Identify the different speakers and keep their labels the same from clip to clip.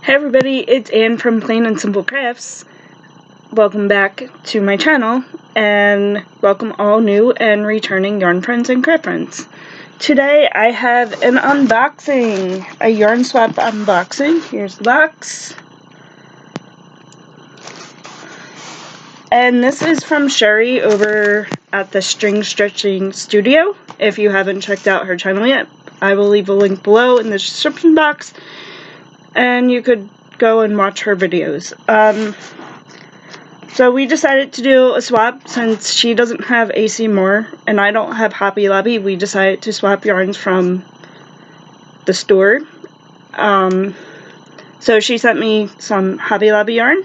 Speaker 1: Hey everybody, it's Anne from Plain and Simple Crafts. Welcome back to my channel, and welcome all new and returning yarn friends and craft friends. Today I have an unboxing, a yarn swap unboxing. Here's the box. And this is from Sheri over at the String Stretching Studio. If you haven't checked out her channel yet, I will leave a link below in the description box, and you could go and watch her videos. So we decided to do a swap since she doesn't have AC Moore and I don't have Hobby Lobby. We decided to swap yarns from the store. So she sent me some Hobby Lobby yarn,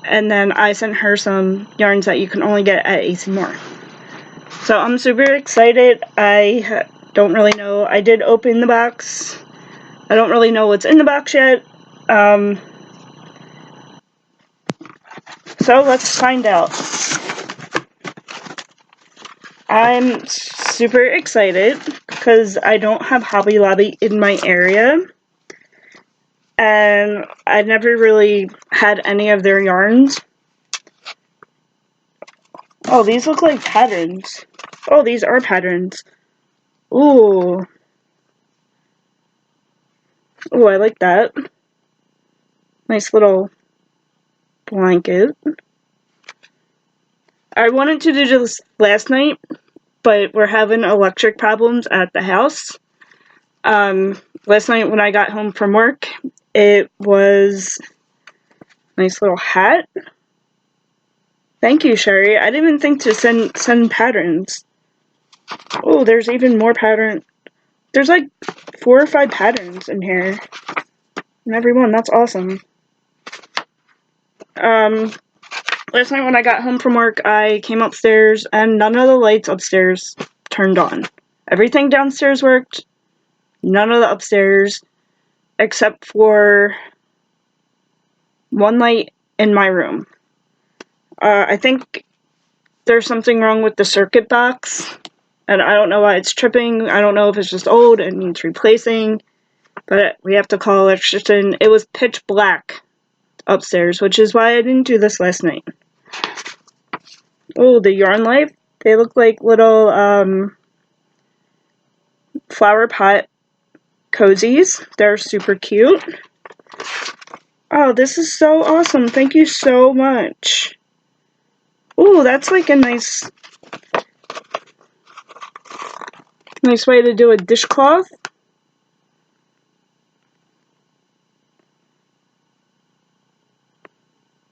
Speaker 1: and then I sent her some yarns that you can only get at AC Moore. So I'm super excited. I don't really know. I did open the box. I don't really know what's in the box yet. So let's find out. I'm super excited because I don't have Hobby Lobby in my area, and I never really had any of their yarns. Oh, these look like patterns. Oh, these are patterns. Ooh. Ooh, I like that. Nice little blanket. I wanted to do this last night, but we're having electric problems at the house. Last night when I got home from work, it was a nice little hat. Thank you, Sheri. I didn't even think to send patterns. Oh, there's even more pattern. There's like 4 or 5 patterns in here. And every one, that's awesome. Last night when I got home from work, I came upstairs and none of the lights upstairs turned on. Everything downstairs worked, none of the upstairs, except for one light in my room. I think there's something wrong with the circuit box, and I don't know why it's tripping. I don't know if it's just old and needs replacing, but we have to call an electrician. It was pitch black upstairs, which is why I didn't do this last night. Oh, the Yarn Life. They look like little flower pot cozies. They're super cute. Oh, this is so awesome. Thank you so much. Ooh, that's like a nice way to do a dishcloth.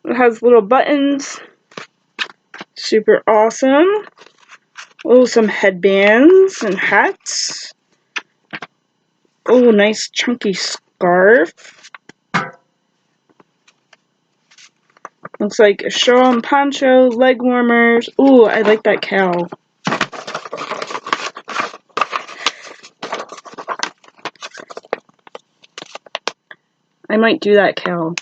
Speaker 1: It has little buttons. Super awesome. Oh, some headbands and hats. Oh, nice chunky scarf. Looks like a shawl and poncho, leg warmers. Ooh, I like that cowl. I might do that cowl.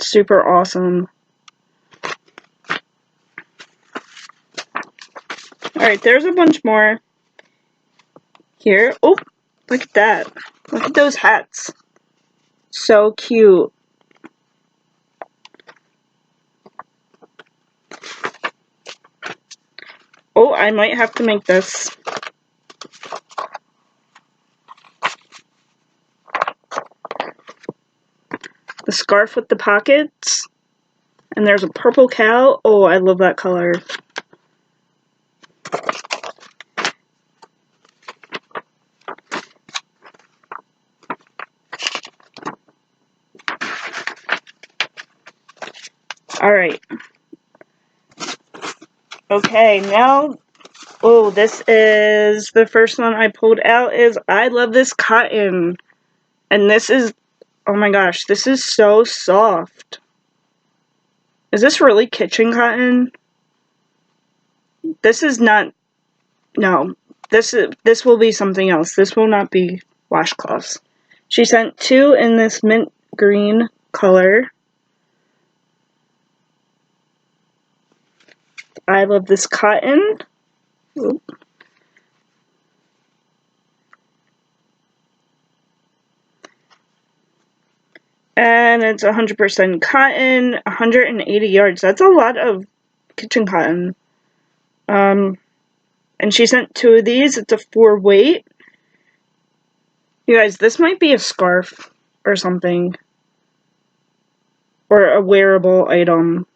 Speaker 1: Super awesome. Alright, there's a bunch more here. Oh, look at that. Look at those hats. So cute. Oh, I might have to make this. The scarf with the pockets. And there's a purple cowl. Oh, I love that color. Alright. Okay, now, oh, this is, the first one I pulled out is, I love this cotton. And this is, oh my gosh, this is so soft. Is this really kitchen cotton? This is not, no, this will be something else. This will not be washcloths. She sent 2 in this mint green color. I love this cotton. Oop. And it's 100% cotton, 180 yards. That's a lot of kitchen cotton. And she sent 2 of these. It's a 4 weight. You guys, this might be a scarf or something. Or a wearable item.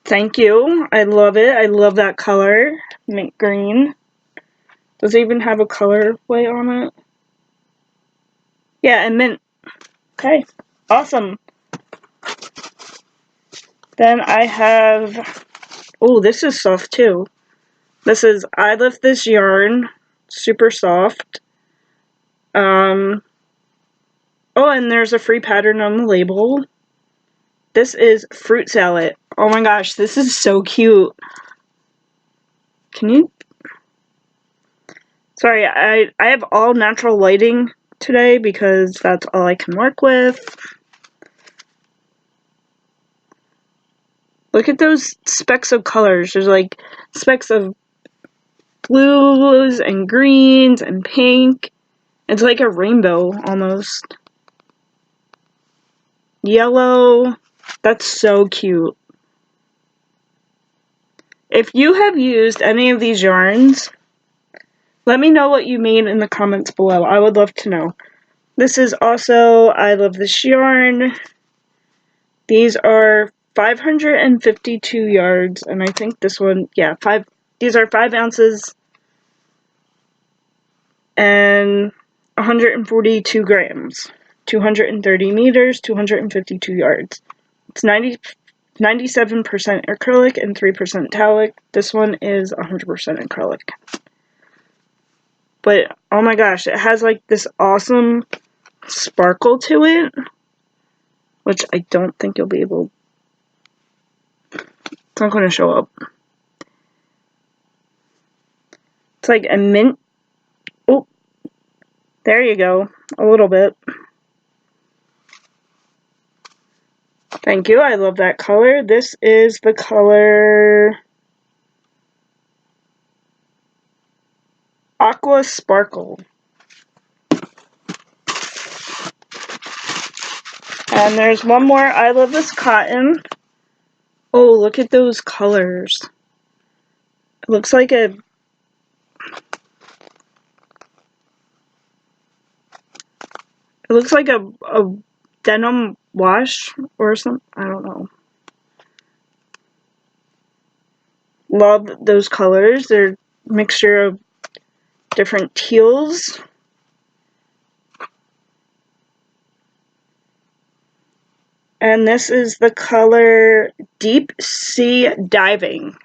Speaker 1: Thank you. I love it. I love that color. Mint green. Does it even have a colorway on it? Yeah, and mint. Okay. Awesome. Then I have... Oh, this is soft too. This is I Lift This Yarn. Super soft. Oh, and there's a free pattern on the label. This is fruit salad. Oh my gosh, this is so cute. Can you... Sorry, I have all natural lighting today because that's all I can work with. Look at those specks of colors. There's like specks of blues and greens and pink. It's like a rainbow almost. Yellow. That's so cute. If you have used any of these yarns, let me know what you made in the comments below. I would love to know. This is also I Love This Yarn. These are 552 yards, and I think this one, yeah, these are 5 ounces and 142 grams. 230 meters, 252 yards. It's 97% acrylic and 3% metallic. This one is 100% acrylic. But, oh my gosh, it has like this awesome sparkle to it, which I don't think you'll be able... It's not going to show up. It's like a mint... Oh, there you go. A little bit. Thank you. I love that color. This is the color... Aqua Sparkle. And there's one more. I Love This Cotton. Oh, look at those colors. It looks like a... It looks like a denim wash or something. I don't know. Love those colors. They're a mixture of different teals. And this is the color Deep Sea Diving.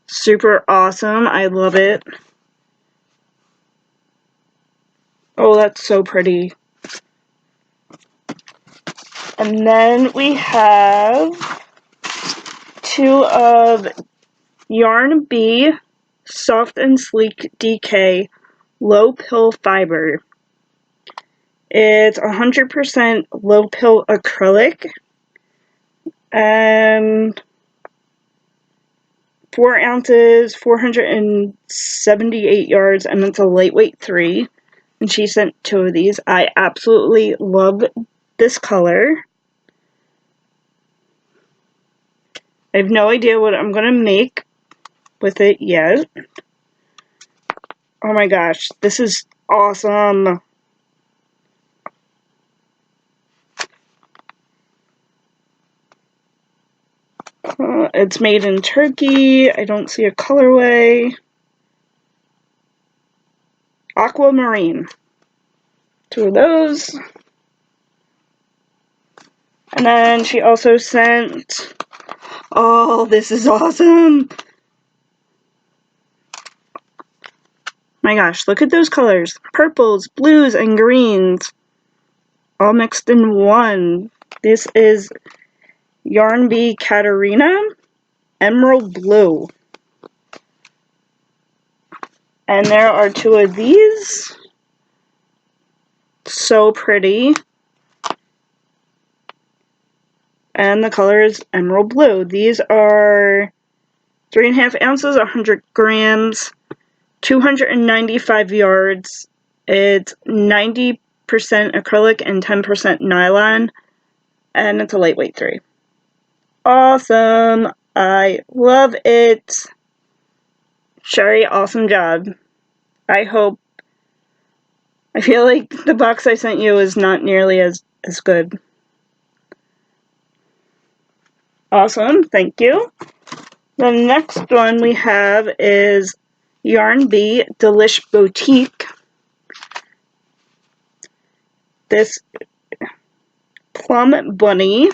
Speaker 1: Super awesome. I love it. Oh, that's so pretty. And then we have 2 of Yarn Bee Soft and Sleek DK Low Pill Fiber. It's 100% low pill acrylic and 4 ounces, 478 yards, and it's a lightweight 3. And she sent 2 of these. I absolutely love this color. I have no idea what I'm going to make with it yet. Oh my gosh, this is awesome. It's made in Turkey. I don't see a colorway. Aquamarine. 2 of those. And then she also sent... Oh, this is awesome! My gosh, look at those colors. Purples, blues, and greens. All mixed in one. This is Yarn Bee Katarina Emerald Blue. And there are 2 of these. So pretty. And the color is Emerald Blue. These are 3.5 ounces, 100 grams, 295 yards. It's 90% acrylic and 10% nylon, and it's a lightweight 3. Awesome! I love it! Sheri, awesome job. I feel like the box I sent you is not nearly as good. Awesome, thank you. The next one we have is Yarn Bee Delish Boutique. This plum bunny.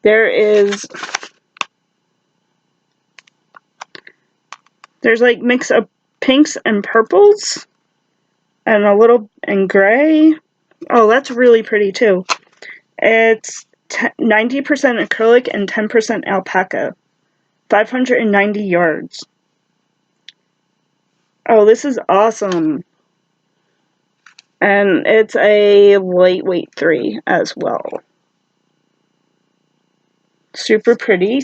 Speaker 1: There's like mix of pinks and purples and and gray. Oh, that's really pretty too. It's 90% acrylic and 10% alpaca. 590 yards. Oh, this is awesome. And it's a lightweight 3 as well. Super pretty.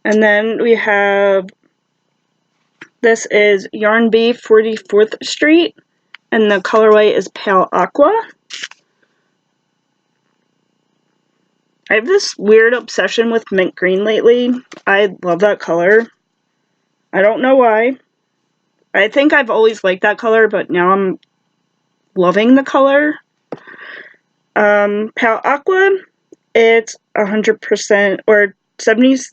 Speaker 1: And then we have, this is Yarn Bee 44th Street, and the colorway is Pale Aqua. I have this weird obsession with mint green lately. I love that color. I don't know why. I think I've always liked that color, but now I'm loving the color. Pale Aqua, it's 100% or 70%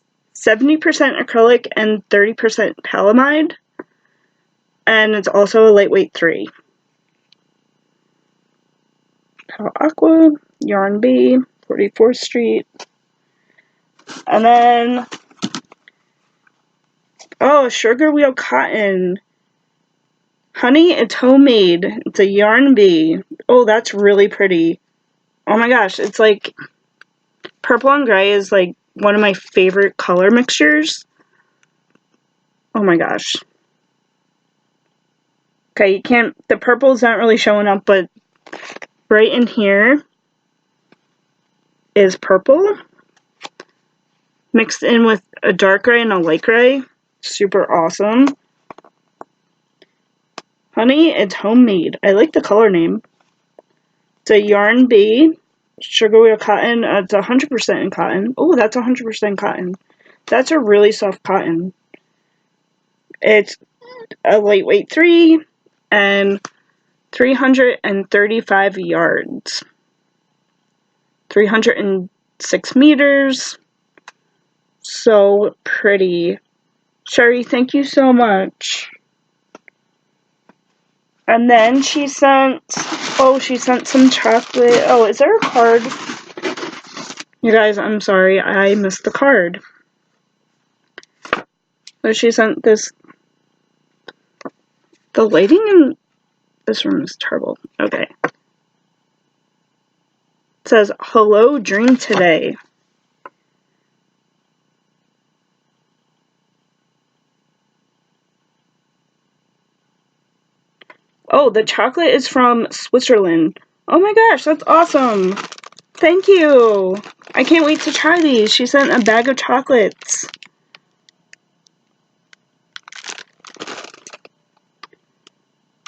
Speaker 1: acrylic and 30% palamide. And it's also a lightweight 3. Pale Aqua, Yarn Bee, 44th Street. And then, oh, Sugar Wheel Cotton. Honey, it's homemade. It's a Yarn Bee. Oh, that's really pretty. Oh my gosh, it's like, purple and gray is like one of my favorite color mixtures. Oh my gosh. Okay, the purple's not really showing up, but right in here is purple mixed in with a dark gray and a light gray. Super awesome. Honey, it's homemade. I like the color name. It's a Yarn Bee, Sugar Wheel Cotton. It's 100% in cotton. Oh, that's 100% cotton. That's a really soft cotton. It's a lightweight 3 and 335 yards. 306 meters. So pretty. Sheri, thank you so much. And then she sent some chocolate. Oh, is there a card? You guys, I'm sorry, I missed the card. So she sent this. The lighting in this room is terrible. Okay. It says, hello, dream today. Oh, the chocolate is from Switzerland. Oh my gosh, that's awesome. Thank you. I can't wait to try these. She sent a bag of chocolates.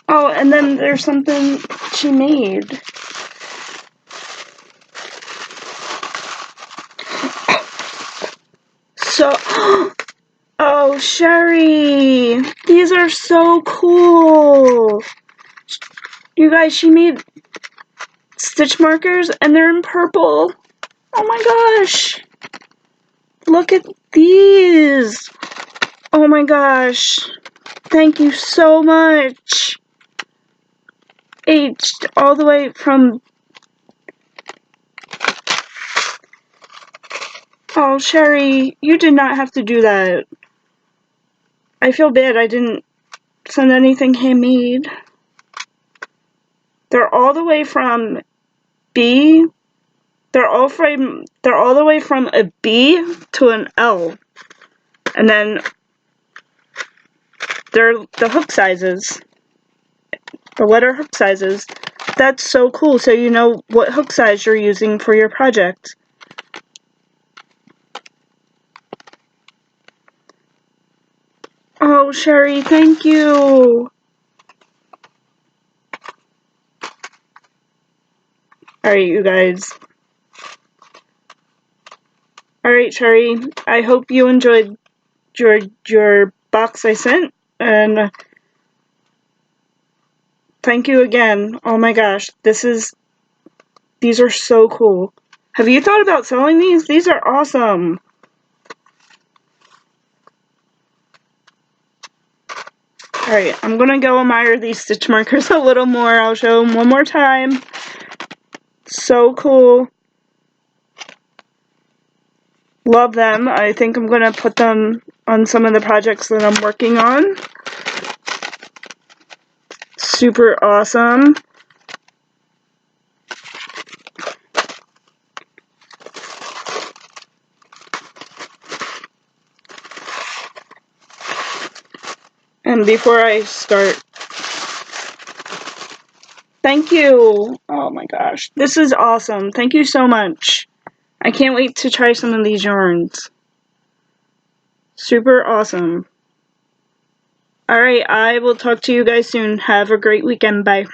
Speaker 1: Oh, and then there's something she made. So, oh, Sheri, these are so cool. You guys, she made stitch markers and they're in purple. Oh my gosh. Look at these. Oh my gosh. Thank you so much. All the way from... Oh, Sheri, you did not have to do that. I feel bad I didn't send anything handmade. They're all the way from B. They're all the way from a B to an L. And then they're the hook sizes. The letter hook sizes. That's so cool. So you know what hook size you're using for your project. Oh, Oh, Sheri, thank you. Alright, you guys. Alright, Sheri, I hope you enjoyed your box I sent, and thank you again. Oh my gosh, these are so cool. Have you thought about selling these? These are awesome. Alright, I'm gonna go admire these stitch markers a little more. I'll show them one more time. So cool. Love them. I think I'm gonna put them on some of the projects that I'm working on. Super awesome. And before I start, thank you. Oh my gosh, this is awesome. Thank you so much. I can't wait to try some of these yarns. Super awesome. Alright, I will talk to you guys soon. Have a great weekend. Bye.